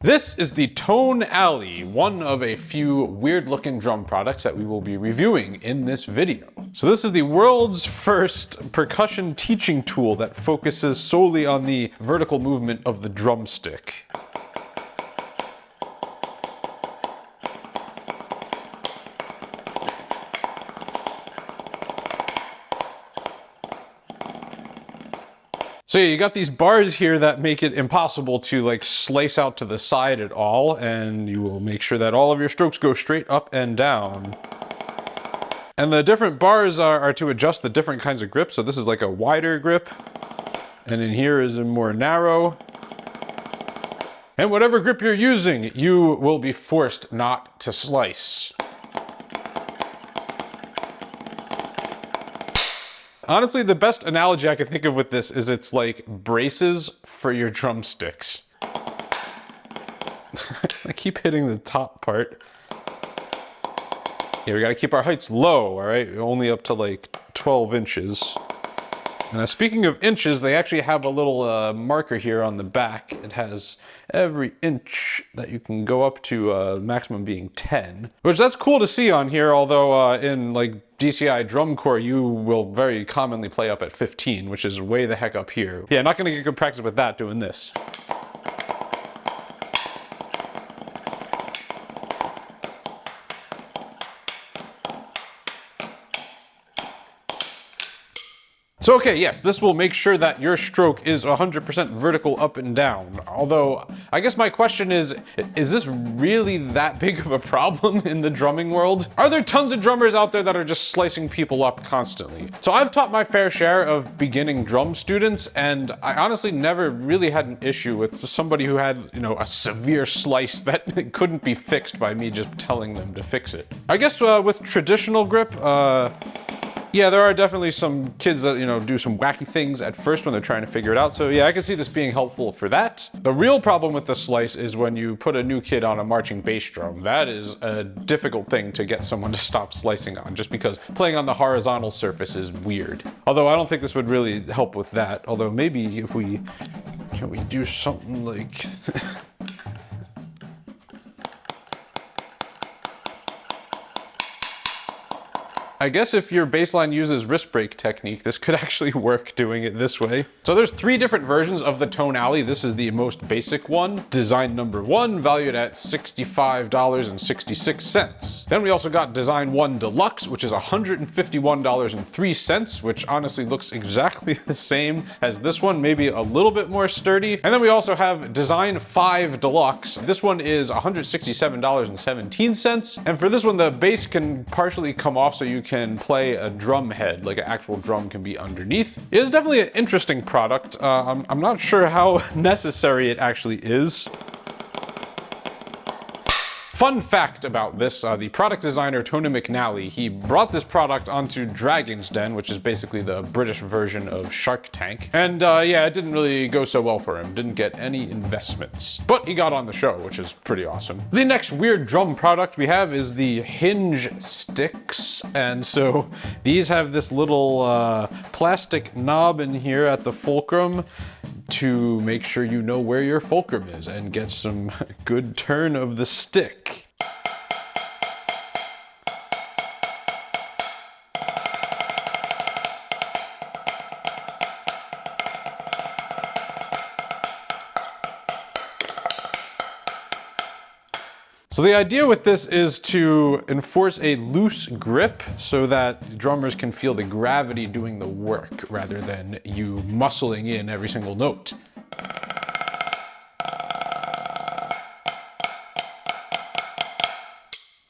This is the Toneally, one of a few weird-looking drum products that we will be reviewing in this video. So this is the world's first percussion teaching tool that focuses solely on the vertical movement of the drumstick. So yeah, you got these bars here that make it impossible to like slice out to the side at all, and you will make sure that all of your strokes go straight up and down. And the different bars are to adjust the different kinds of grips. So this is like a wider grip, and in here is a more narrow. And whatever grip you're using, you will be forced not to slice. Honestly, the best analogy I can think of with this is it's like braces for your drumsticks. I keep hitting the top part. Yeah, we gotta keep our heights low, all right? Only up to like 12 inches. And speaking of inches, they actually have a little marker here on the back. It has every inch that you can go up to, maximum being 10. Which that's cool to see on here, although in like DCI drum corps, you will very commonly play up at 15, which is way the heck up here. Yeah, not gonna get good practice with that doing this. So okay, yes, this will make sure that your stroke is 100% vertical up and down. Although, I guess my question is this really that big of a problem in the drumming world? Are there tons of drummers out there that are just slicing people up constantly? So I've taught my fair share of beginning drum students, and I honestly never really had an issue with somebody who had, you know, a severe slice that couldn't be fixed by me just telling them to fix it. I guess with traditional grip, yeah, there are definitely some kids that, you know, do some wacky things at first when they're trying to figure it out. So yeah, I can see this being helpful for that. The real problem with the slice is when you put a new kid on a marching bass drum. That is a difficult thing to get someone to stop slicing on, just because playing on the horizontal surface is weird. Although I don't think this would really help with that. Although maybe if can we do something like... I guess if your bass line uses wrist break technique, this could actually work doing it this way. So there's 3 different versions of the Toneally. This is the most basic one. Design number 1, valued at $65.66. Then we also got Design 1 Deluxe, which is $151.03, which honestly looks exactly the same as this one, maybe a little bit more sturdy. And then we also have Design 5 Deluxe. This one is $167.17. And for this one, the bass can partially come off, so you can play a drum head, like an actual drum can be underneath. It is definitely an interesting product. I'm not sure how necessary it actually is. Fun fact about this, the product designer Tony McNally, he brought this product onto Dragon's Den, which is basically the British version of Shark Tank. And yeah, it didn't really go so well for him, didn't get any investments. But he got on the show, which is pretty awesome. The next weird drum product we have is the Hingestix. And so these have this little plastic knob in here at the fulcrum to make sure you know where your fulcrum is and get some good turn of the stick. So the idea with this is to enforce a loose grip so that drummers can feel the gravity doing the work rather than you muscling in every single note.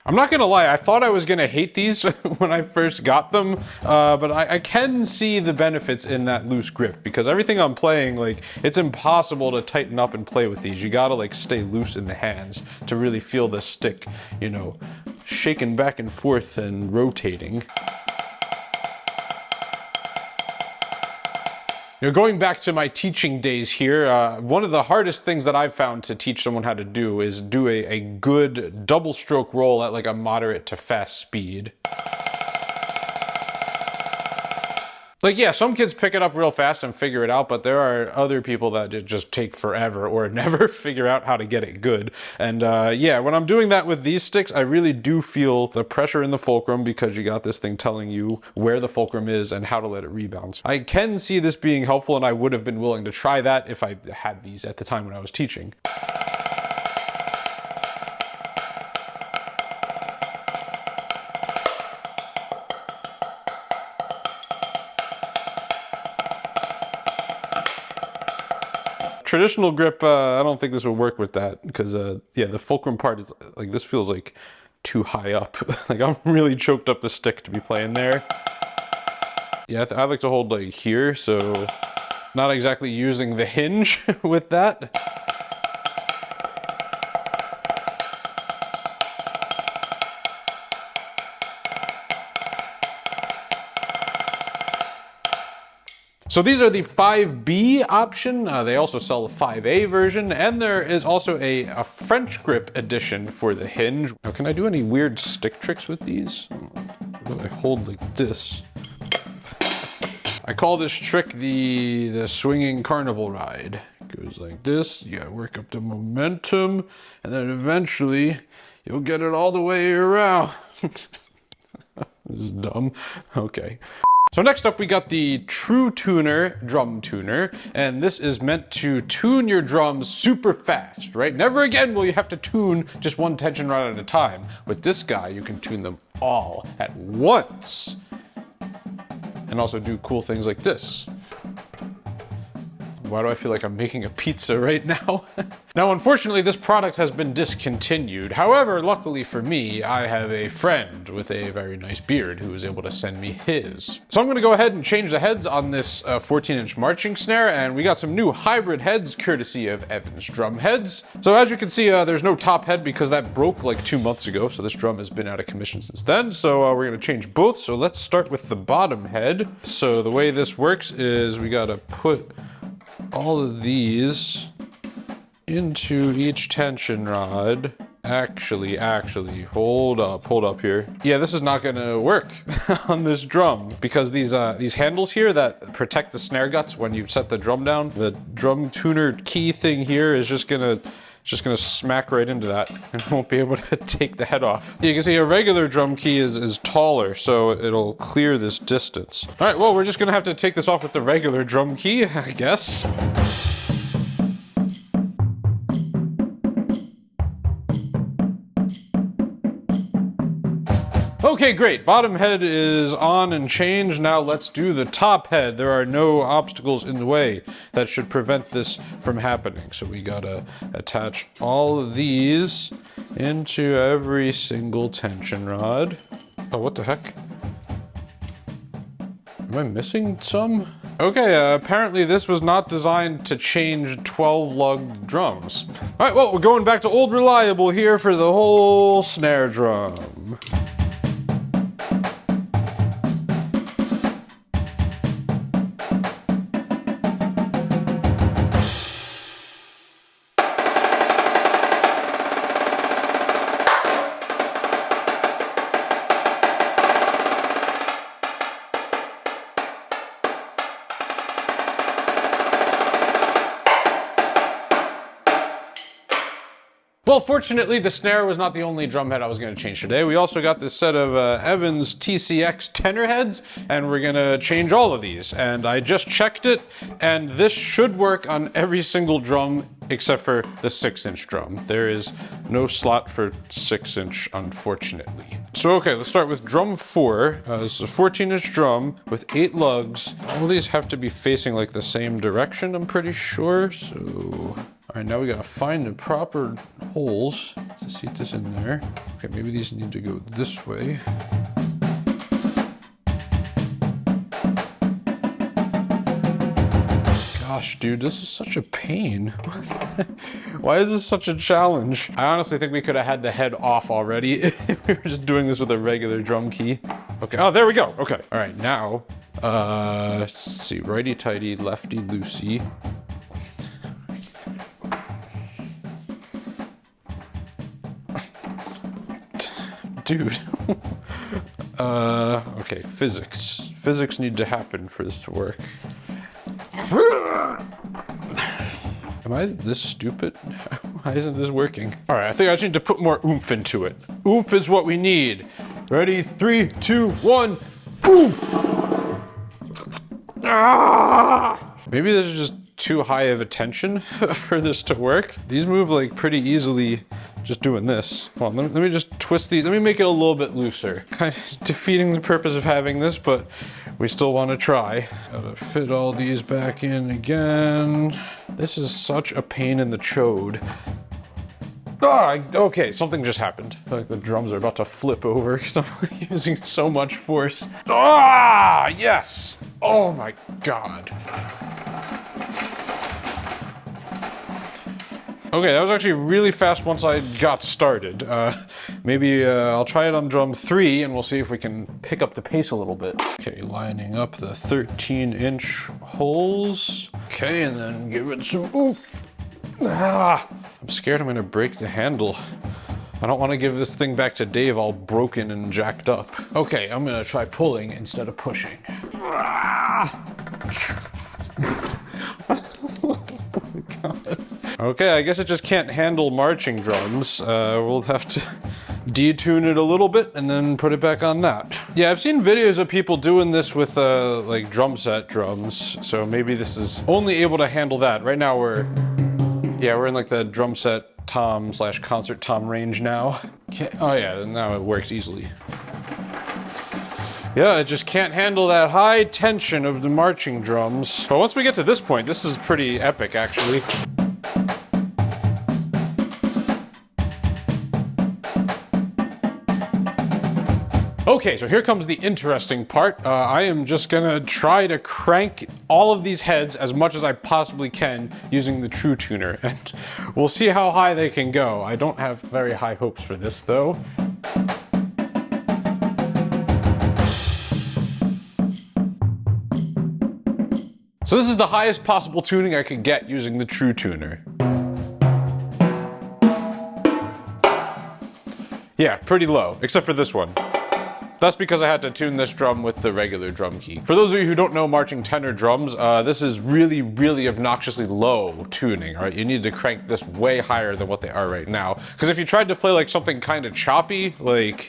I'm not gonna lie, I thought I was gonna hate these when I first got them, but I can see the benefits in that loose grip, because everything I'm playing, like, it's impossible to tighten up and play with these. You gotta like stay loose in the hands to really feel the stick, you know, shaking back and forth and rotating. You know, going back to my teaching days here, one of the hardest things that I've found to teach someone how to do is do a good double stroke roll at like a moderate to fast speed. Like, yeah, some kids pick it up real fast and figure it out, but there are other people that just take forever or never figure out how to get it good. And yeah, when I'm doing that with these sticks, I really do feel the pressure in the fulcrum because you got this thing telling you where the fulcrum is and how to let it rebound. I can see this being helpful, and I would have been willing to try that if I had these at the time when I was teaching. Traditional grip, I don't think this would work with that because, yeah, the fulcrum part is like, this feels like too high up. Like, I'm really choked up the stick to be playing there. Yeah, I like to hold like here, so not exactly using the hinge with that. So these are the 5B option. They also sell a 5A version, and there is also a French grip edition for the hinge. Now, can I do any weird stick tricks with these? I hold like this. I call this trick the swinging carnival ride. It goes like this. You gotta work up the momentum, and then eventually you'll get it all the way around. This is dumb. Okay. So next up we got the Tru Tuner drum tuner, and this is meant to tune your drums super fast, right? Never again will you have to tune just one tension rod at a time. With this guy, you can tune them all at once. And also do cool things like this. Why do I feel like I'm making a pizza right now? Now, unfortunately, this product has been discontinued. However, luckily for me, I have a friend with a very nice beard who was able to send me his. So I'm gonna go ahead and change the heads on this 14-inch marching snare, and we got some new hybrid heads courtesy of Evans Drum Heads. So as you can see, there's no top head because that broke like 2 months ago, so this drum has been out of commission since then. So we're gonna change both. So let's start with the bottom head. So the way this works is we gotta put all of these into each tension rod. Actually, hold up here. Yeah, this is not gonna work on this drum because these handles here that protect the snare guts when you set the drum down, the drum tuner key thing here is just gonna smack right into that and won't be able to take the head off. You can see a regular drum key is taller, so it'll clear this distance. All right, well, we're just gonna have to take this off with the regular drum key, I guess. Okay, great. Bottom head is on and changed. Now let's do the top head. There are no obstacles in the way that should prevent this from happening. So we gotta attach all of these into every single tension rod. Oh, what the heck? Am I missing some? Okay, apparently this was not designed to change 12-lug drums. All right, well, we're going back to old reliable here for the whole snare drum. Well, fortunately, the snare was not the only drum head I was going to change today. We also got this set of Evans TCX tenor heads, and we're going to change all of these. And I just checked it, and this should work on every single drum except for the 6-inch drum. There is no slot for 6-inch, unfortunately. So, okay, let's start with drum 4. This is a 14-inch drum with 8 lugs. All these have to be facing like the same direction, I'm pretty sure. So, all right, now we gotta find the proper holes to seat this in there. Okay, maybe these need to go this way. Gosh, dude, this is such a pain. Why is this such a challenge? I honestly think we could have had the head off already if we were just doing this with a regular drum key. Okay, oh, there we go. Okay, all right, now, let's see, righty-tighty, lefty-loosey. Dude. Okay, physics. physics need to happen for this to work. Am I this stupid? Why isn't this working? All right, I think I just need to put more oomph into it. Oomph is what we need. Ready? 3, 2, 1, oomph! Ah! Maybe this is just too high of a tension for this to work. These move like pretty easily just doing this. Hold on, let me just twist these. Let me make it a little bit looser. Kind of defeating the purpose of having this, but we still want to try. Gotta fit all these back in again. This is such a pain in the chode. Ah, okay, something just happened. Like the drums are about to flip over because I'm using so much force. Ah, yes! Oh my God. Okay, that was actually really fast once I got started. Maybe I'll try it on drum 3 and we'll see if we can pick up the pace a little bit. Okay, lining up the 13-inch holes. Okay, and then give it some oomph. Ah, I'm scared I'm gonna break the handle. I don't want to give this thing back to Dave all broken and jacked up. Okay, I'm gonna try pulling instead of pushing. Ah! Oh my God. Okay, I guess it just can't handle marching drums. We'll have to detune it a little bit and then put it back on that. Yeah, I've seen videos of people doing this with like drum set drums, so maybe this is only able to handle that. Right now we're in like the drum set tom / concert tom range now. Okay. Oh yeah, now it works easily. Yeah, it just can't handle that high tension of the marching drums. But once we get to this point, this is pretty epic actually. Okay, so here comes the interesting part. I am just gonna try to crank all of these heads as much as I possibly can using the Tru Tuner, and we'll see how high they can go. I don't have very high hopes for this though. So this is the highest possible tuning I could get using the Tru Tuner. Yeah, pretty low, except for this one. That's because I had to tune this drum with the regular drum key. For those of you who don't know marching tenor drums, this is really, really obnoxiously low tuning, all right? You need to crank this way higher than what they are right now. Because if you tried to play like something kind of choppy, like...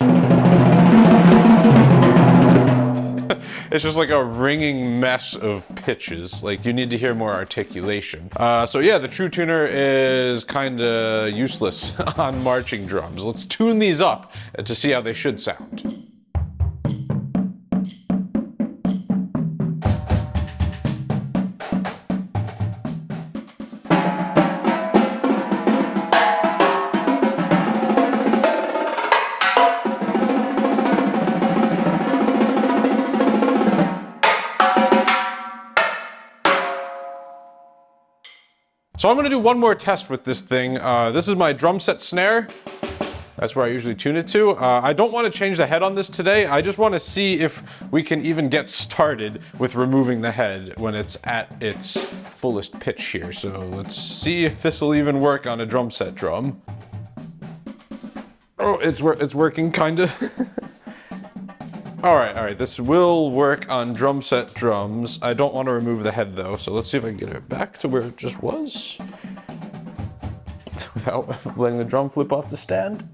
it's just like a ringing mess of pitches. Like you need to hear more articulation. So yeah, the Tru Tuner is kind of useless on marching drums. Let's tune these up to see how they should sound. So I'm gonna do one more test with this thing. This is my drum set snare. That's where I usually tune it to. I don't want to change the head on this today. I just want to see if we can even get started with removing the head when it's at its fullest pitch here. So let's see if this will even work on a drum set drum. Oh, it's working kinda. All right, this will work on drum set drums. I don't want to remove the head though, so let's see if I can get it back to where it just was without letting the drum flip off the stand.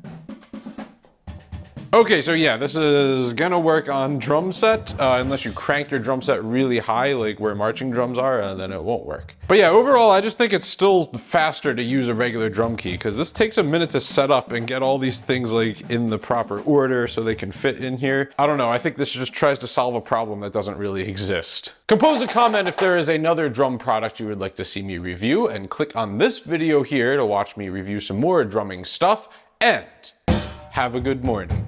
Okay, so yeah, this is gonna work on drum set, unless you crank your drum set really high, like where marching drums are, then it won't work. But yeah, overall, I just think it's still faster to use a regular drum key, because this takes a minute to set up and get all these things like in the proper order so they can fit in here. I don't know, I think this just tries to solve a problem that doesn't really exist. Compose a comment if there is another drum product you would like to see me review, and click on this video here to watch me review some more drumming stuff, and have a good morning.